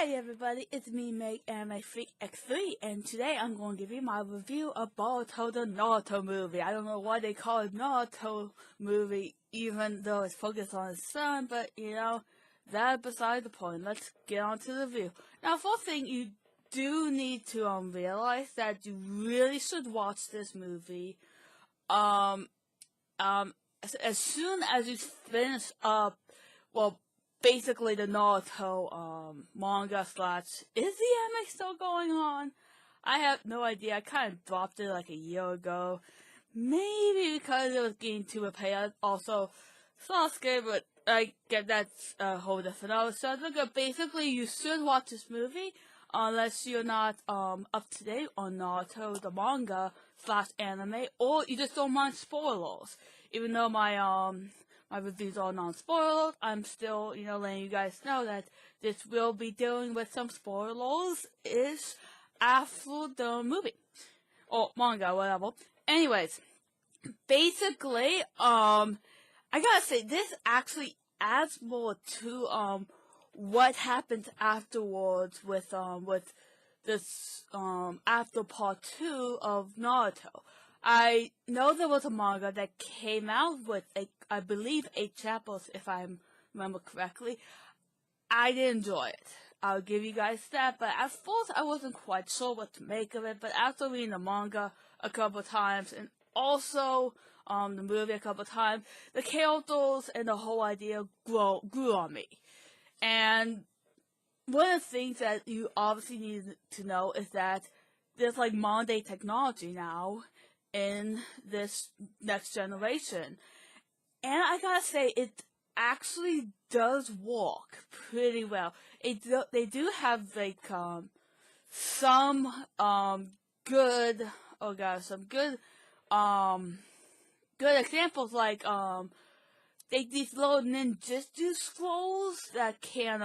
Hey everybody, it's me, Meg, and my Freak X3, and today I'm going to give you my review of Boruto the Naruto movie. I don't know why they call it Naruto movie, even though it's focused on his son, but that's beside the point. Let's get on to the review. Now, first thing, you do need to realize that you really should watch this movie, as soon as you finish up, basically the Naruto manga slash, is the anime still going on? I have no idea. I kind of dropped it like a year ago. Maybe because it was getting too repetitive. Also, Sasuke, but I get that's a whole different episode. Look, basically, you should watch this movie unless you're not up to date on Naruto the manga slash anime, or you just don't mind spoilers. Even though my reviews are non-spoilers, I'm still, letting you guys know that this will be dealing with some spoilers-ish after the movie. Or manga, whatever. Anyways, basically, I gotta say, this actually adds more to, what happens afterwards with this, after part 2 of Naruto. I know there was a manga that came out with, I believe, 8 chapters, if I remember correctly. I did enjoy it. I'll give you guys that, but at first I wasn't quite sure what to make of it, but after reading the manga a couple times, and also the movie a couple times, the characters and the whole idea grew on me. And one of the things that you obviously need to know is that there's modern day technology now in this next generation. And I gotta say, it actually does work pretty well. They do have some good good examples, these little ninjutsu scrolls that can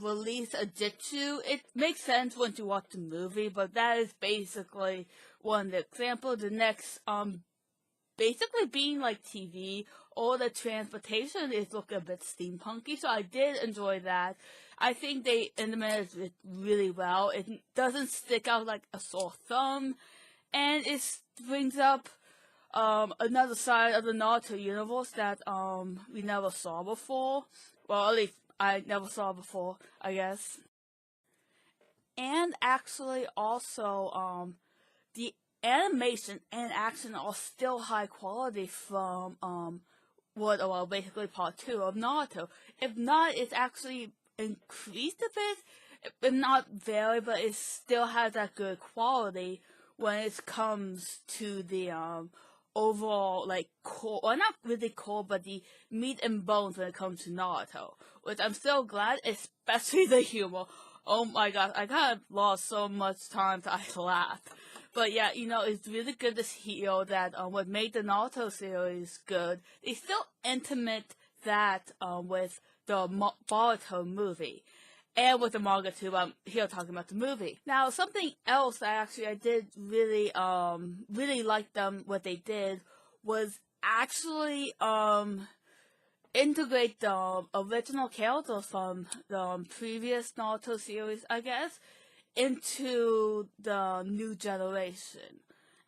release a jitsu. It makes sense once you watch the movie, but that is basically one of the examples. The next basically being like TV, or the transportation is looking a bit steampunky, so I did enjoy that. I think they implemented it really well. It doesn't stick out like a sore thumb, and it brings up another side of the Naruto universe that we never saw before. Well, at least I never saw before, I guess. And actually also the animation and action are still high quality from basically part 2 of Naruto. If not, it's actually increased a bit, if not very, but it still has that good quality when it comes to the overall core, well, not really core, but the meat and bones when it comes to Naruto, which I'm still glad, especially the humor. Oh my god, I kind of lost so much time to laugh. But yeah, it's really good to hear that what made the Naruto series good, they still intimate that with the Boruto movie. And with the manga too, I'm here talking about the movie. Now, something else that I did really like what they did was actually, integrate the original characters from the previous Naruto series, I guess, into the new generation.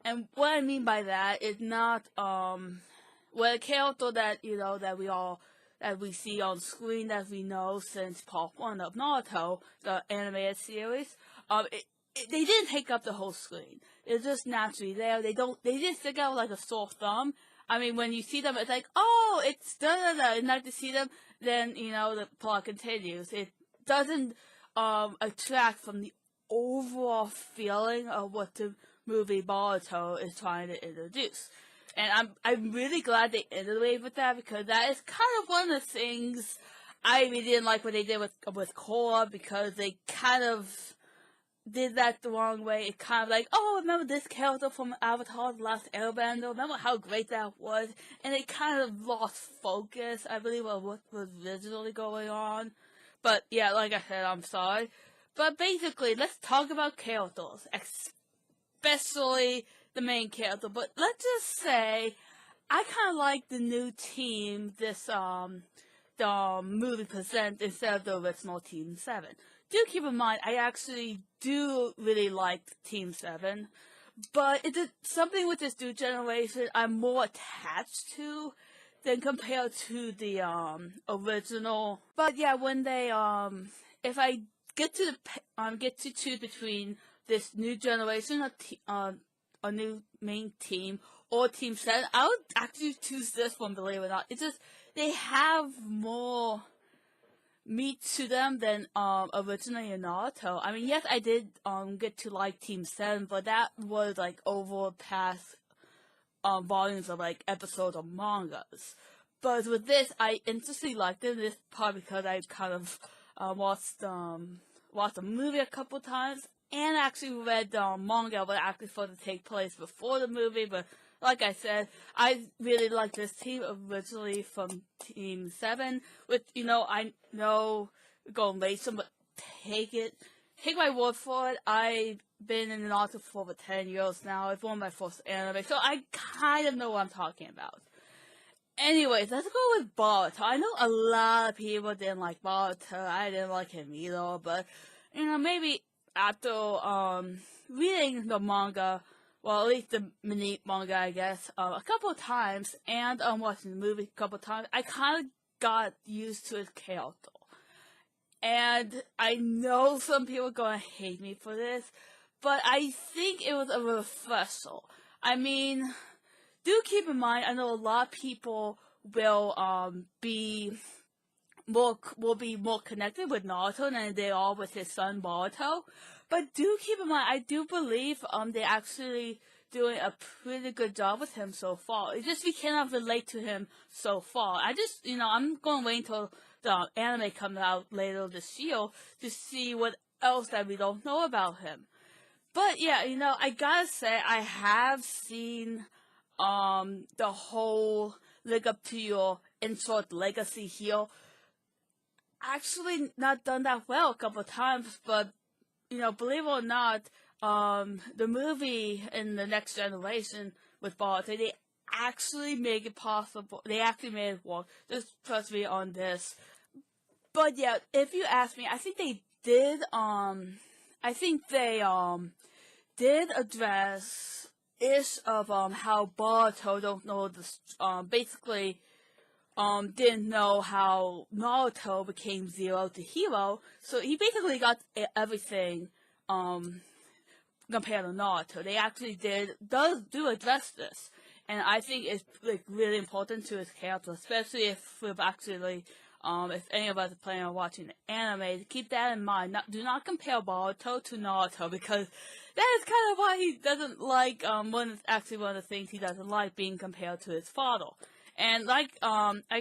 And what I mean by that is not, a character that, that we see on screen that we know since part 1 of Naruto, the animated series, they didn't take up the whole screen. They're just naturally there. They didn't stick out like a sore thumb. I mean, when you see them, it's like, oh, it's da-da-da, and not to see them, then, the plot continues. It doesn't, attract from the overall feeling of what the movie Boruto is trying to introduce. And I'm really glad they innovated with that, because that is kind of one of the things I really didn't like what they did with Korra, because they kind of did that the wrong way. It kind of like, oh, remember this character from Avatar: The Last Airbender? Remember how great that was? And they kind of lost focus, I believe, of what was originally going on. But yeah, like I said, I'm sorry. But basically, let's talk about characters, especially the main character. But let's just say, I kind of like the new team the movie presents instead of the original Team 7. do keep in mind, I actually do really like Team 7, but it's something with this new generation I'm more attached to than compared to the original. But yeah, when they if I get to choose between this new generation of a new main team or Team 7, I would actually choose this one, believe it or not. It's just they have more meat to them than originally in Naruto. I mean, yes, I did get to like Team 7, but that was like over past volumes of like episodes of mangas. But with this, I instantly liked it. This probably because I kind of watched the movie a couple times and actually read the manga, but actually supposed to take place before the movie. But like I said, I really like this team originally from Team 7, which, I know going later, but take my word for it. I've been in Naruto for over 10 years now. It's one of my first anime, so I kind of know what I'm talking about. Anyways, let's go with Boruto. I know a lot of people didn't like Boruto. I didn't like him either, but, maybe after reading the manga, well, at least the mini manga, I guess, a couple of times, and watching the movie a couple of times, I kind of got used to his character. And I know some people are going to hate me for this, but I think it was a refresher. I mean, do keep in mind, I know a lot of people will be more connected with Naruto than they are with his son Boruto. But do keep in mind, I do believe they're actually doing a pretty good job with him so far. It's just we cannot relate to him so far. I'm going to wait until the anime comes out later this year to see what else that we don't know about him. But yeah, I gotta say, I have seen the whole Live Up to Your Insult Legacy here actually not done that well a couple of times, but believe it or not, the movie in the next generation with Boruto, they actually make it possible. They actually made it work. Just trust me on this. But yeah, if you ask me, I think they did. Did address of how Boruto don't know this. Basically, didn't know how Naruto became zero to hero, so he basically got everything, compared to Naruto. They actually do address this, and I think it's like really important to his character, especially if we've actually, if any of us are planning on watching the anime, to keep that in mind. Do not compare Boruto to Naruto, because that is kind of why he doesn't like, one of the things he doesn't like being compared to his father. And I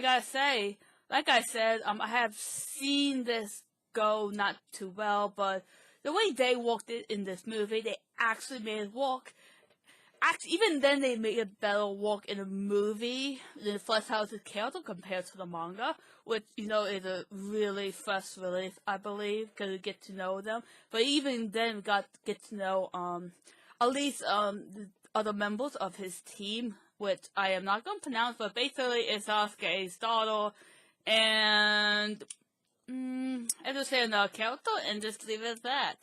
gotta say, like I said, I have seen this go not too well, but the way they worked it in this movie, they actually made it work. Even then, they made it better work in the movie than Flesh House's character compared to the manga, which, is a really fresh release, I believe, because we get to know them. But even then, we get to know, at least, the other members of his team, which I am not going to pronounce, but basically it's Sasuke's daughter, and I just say another character and just leave it at that.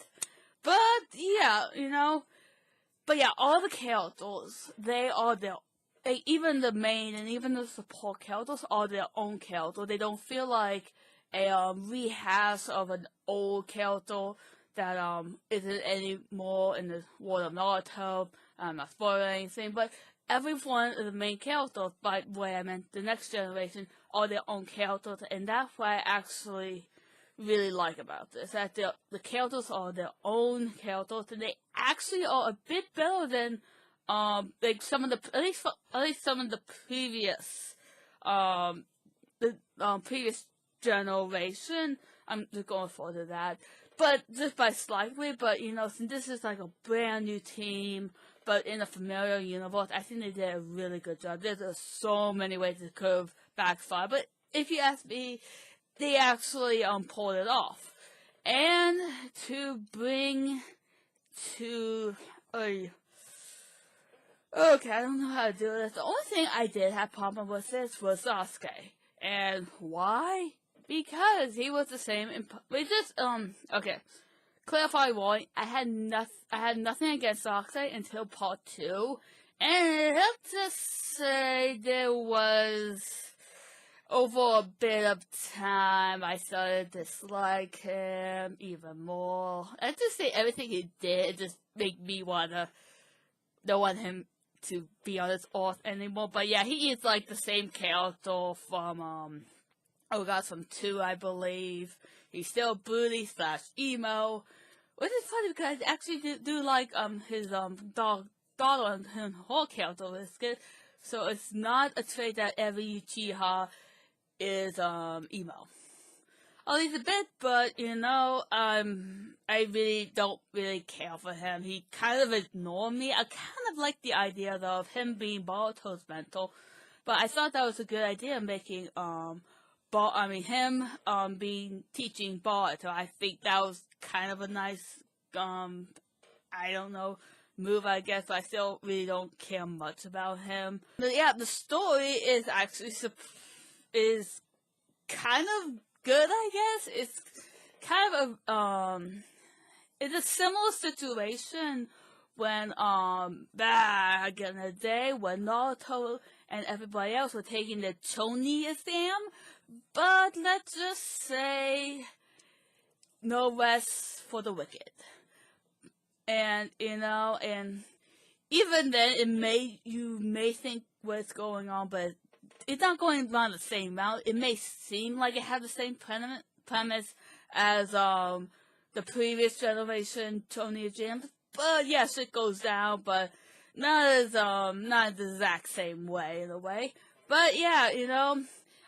But yeah, but yeah, all the characters, they are even the main and even the support characters are their own character. They don't feel like a rehash of an old character that isn't anymore in the world of Naruto. I'm not spoiling anything, but every one of the main characters, by the way I meant the next generation, are their own characters, and that's what I actually really like about this. That the characters are their own characters, and they actually are a bit better than like some of the at least some of the previous previous generation. I'm just going further that, but just by slightly. But since this is like a brand new team, but in a familiar universe, I think they did a really good job. There's so many ways it could have backfired, but if you ask me, they actually pulled it off. And to bring to okay, I don't know how to do this. The only thing I did have problem with this was Sasuke. And why? because he was the same. We just okay. Clarify one. I had nothing against Darkseid until part 2, and I have to say there was over a bit of time I started to dislike him even more. I just say everything he did just made me don't want him to be on this earth anymore. But yeah, he is like the same character from from 2, I believe. He's still broody / emo, which is funny because I actually do like his daughter and her character is good. So it's not a trait that every Uchiha is emo. At least a bit, but I really don't really care for him. He kind of ignored me. I kind of like the idea of him being Boruto's mentor, but I thought that was a good idea, making him being teaching Boruto. I think that was kind of a nice I don't know, move, I guess, but I still really don't care much about him. But yeah, the story is actually is kind of good, I guess. It's kind of it's a similar situation when back in the day when Naruto and everybody else were taking the Chunin exam, but let's just say no rest for the wicked. And and even then you may think what's going on, but it's not going on the same route. It may seem like it has the same premise as the previous generation Chunin exams, but yes, it goes down, but not the exact same way in a way. But yeah,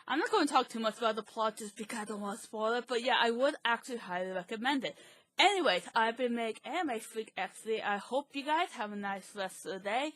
I'm not going to talk too much about the plot just because I don't want to spoil it, but yeah, I would actually highly recommend it. Anyways, I've been Meg Anime Freak XD. I hope you guys have a nice rest of the day.